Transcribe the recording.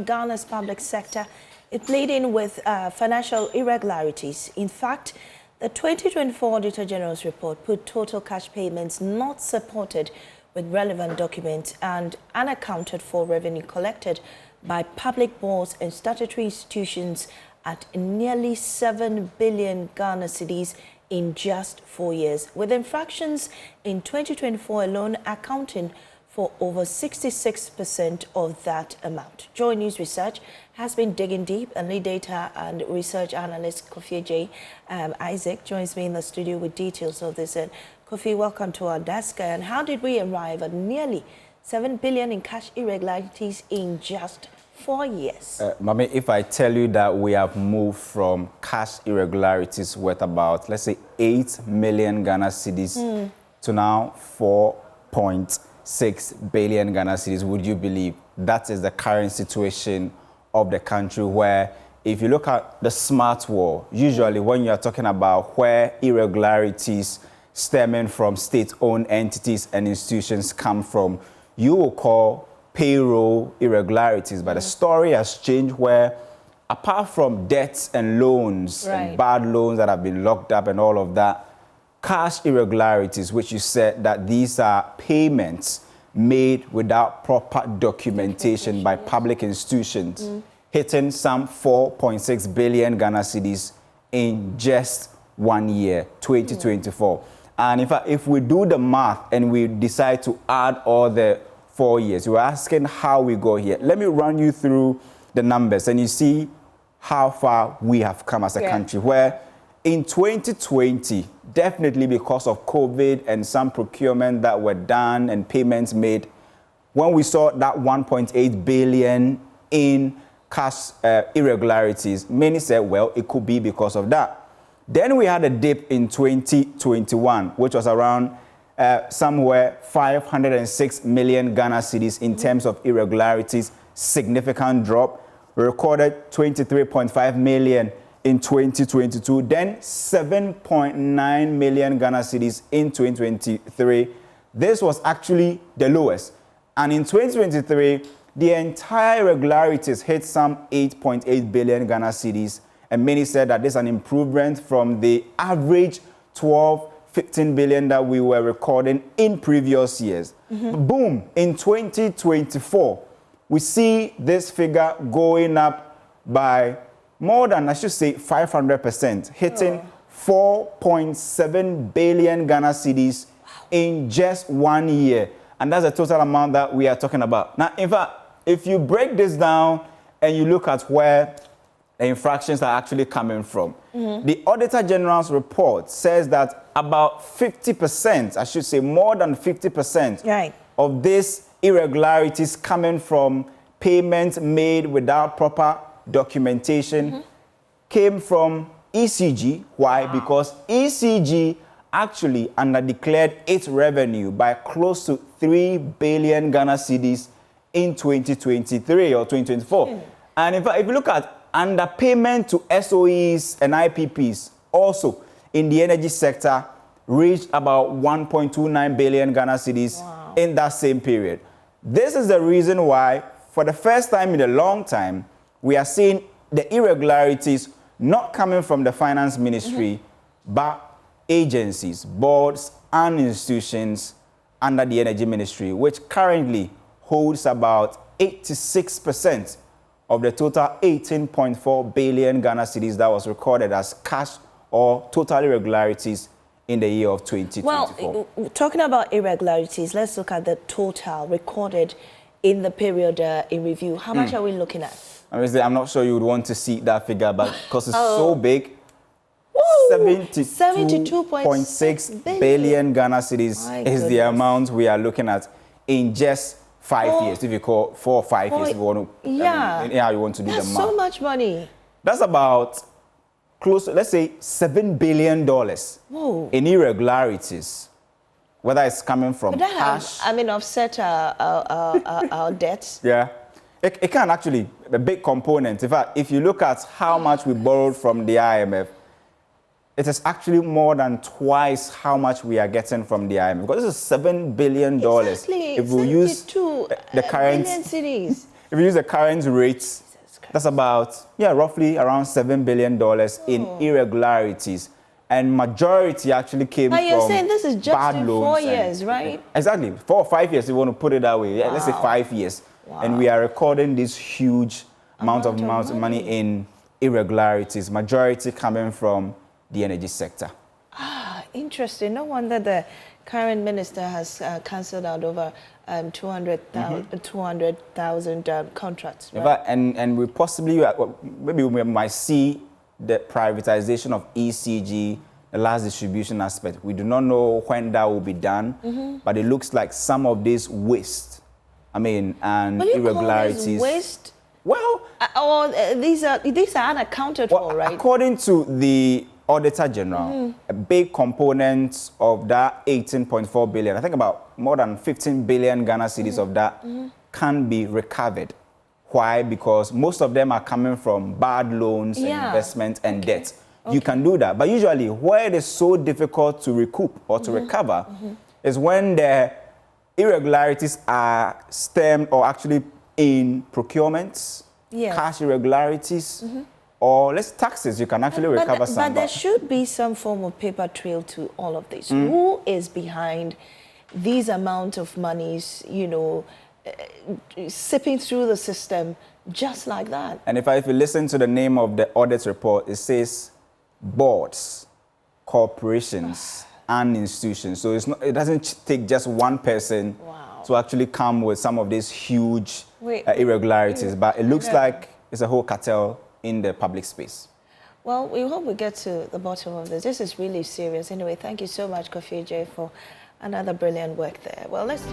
Ghana's public sector is bleeding with financial irregularities. In fact, the 2024 Auditor General's report put total cash payments not supported with relevant documents and unaccounted for revenue collected by public boards and statutory institutions at nearly 7 billion Ghana cedis in just 4 years, with infractions in 2024 alone accounting for over 66% of that amount. Joy News Research has been digging deep, and lead data and research analyst Kofi J. Isaac joins me in the studio with details of this. And Kofi, welcome to our desk. And how did we arrive at nearly 7 billion in cash irregularities in just 4 years? Mami, if I tell you that we have moved from cash irregularities worth about, let's say, 8 million Ghana cedis to now 4.6 billion Ghana cedis, would you believe that is the current situation of the country? Where if you look at the smart wall, usually when you are talking about where irregularities stemming from state-owned entities and institutions come from, you will call payroll irregularities. But the story has changed, where apart from debts and loans and bad loans that have been locked up and all of that, cash irregularities, which you said that these are payments made without proper documentation by public institutions, hitting some 4.6 billion Ghana cedis in just 1 year, 2024. And in fact, if we do the math and we decide to add all the 4 years, you're asking how we go here. Let me run you through the numbers, and you see how far we have come as a country, where in 2020, definitely because of COVID and some procurement that were done and payments made, when we saw that 1.8 billion in cash irregularities, many said, well, it could be because of that. Then we had a dip in 2021, which was around somewhere 506 million Ghana cedis in terms of irregularities, significant drop. We recorded 23.5 million in 2022, then 7.9 million Ghana cedis in 2023. This was actually the lowest. And in 2023, the entire irregularities hit some 8.8 billion Ghana cedis. And many said that this is an improvement from the average 15 billion that we were recording in previous years. Boom, in 2024, we see this figure going up by more than, I should say, 500%, hitting 4.7 billion Ghana cedis in just 1 year. And that's the total amount that we are talking about. Now, in fact, if you break this down and you look at where the infractions are actually coming from, the Auditor General's report says that about 50%, I should say more than 50% of these irregularities coming from payments made without proper documentation came from ECG. Why? Because ECG actually underdeclared its revenue by close to 3 billion Ghana cedis in 2023 or 2024. And in fact, if you look at underpayment to SOEs and IPPs, also in the energy sector, reached about 1.29 billion Ghana cedis in that same period. This is the reason why, for the first time in a long time, we are seeing the irregularities not coming from the finance ministry, but agencies, boards, and institutions under the energy ministry, which currently holds about 86% of the total 18.4 billion Ghana cedis that was recorded as cash or total irregularities in the year of 2024. Well, talking about irregularities, let's look at the total recorded in the period in review. How much are we looking at? I'm not sure you would want to see that figure, but because it's so big, 72.6 billion Ghana cedis is the amount we are looking at in just 5 years. If you call 4 or 5 years, if you want to, how you want to do the math. That's so much money. That's about close to, let's say, $7 billion in irregularities, whether it's coming from cash. Offset our debts. Yeah. It can actually, a big component. In fact, if you look at how much we borrowed from the IMF, it is actually more than twice how much we are getting from the IMF. Because this is $7 billion. Exactly. If we use the current cities. if you use the current rates, that's about, roughly around $7 billion in irregularities. And majority actually came from you're saying this is just bad in loans 4 years, right? Exactly. 4 or 5 years, if you want to put it that way. Yeah, let's say 5 years. Wow. And we are recording this huge amount of money in irregularities, majority coming from the energy sector. Interesting. No wonder the current minister has cancelled out over 200,000 contracts. Right? And we possibly, maybe we might see the privatization of ECG, the last distribution aspect. We do not know when that will be done, but it looks like some of this waste, and irregularities. Waste? Well, these are unaccounted for, right? According to the Auditor General, a big component of that 18.4 billion, I think about more than 15 billion Ghana cedis of that can be recovered. Why? Because most of them are coming from bad loans and investment and debt. You can do that. But usually where it is so difficult to recoup or to recover is when the irregularities are stemmed or actually in procurements, cash irregularities, or less taxes. You can actually recover some. But there should be some form of paper trail to all of this. Who is behind these amount of monies, sipping through the system just like that? And if you listen to the name of the audit report, it says boards, corporations, and institutions. So it doesn't take just one person to actually come with some of these huge irregularities, but it looks like it's a whole cartel in the public space. Well, we hope we get to the bottom of this. This is really serious. Anyway, thank you so much, Kofi J, for another brilliant work there. Well, let's...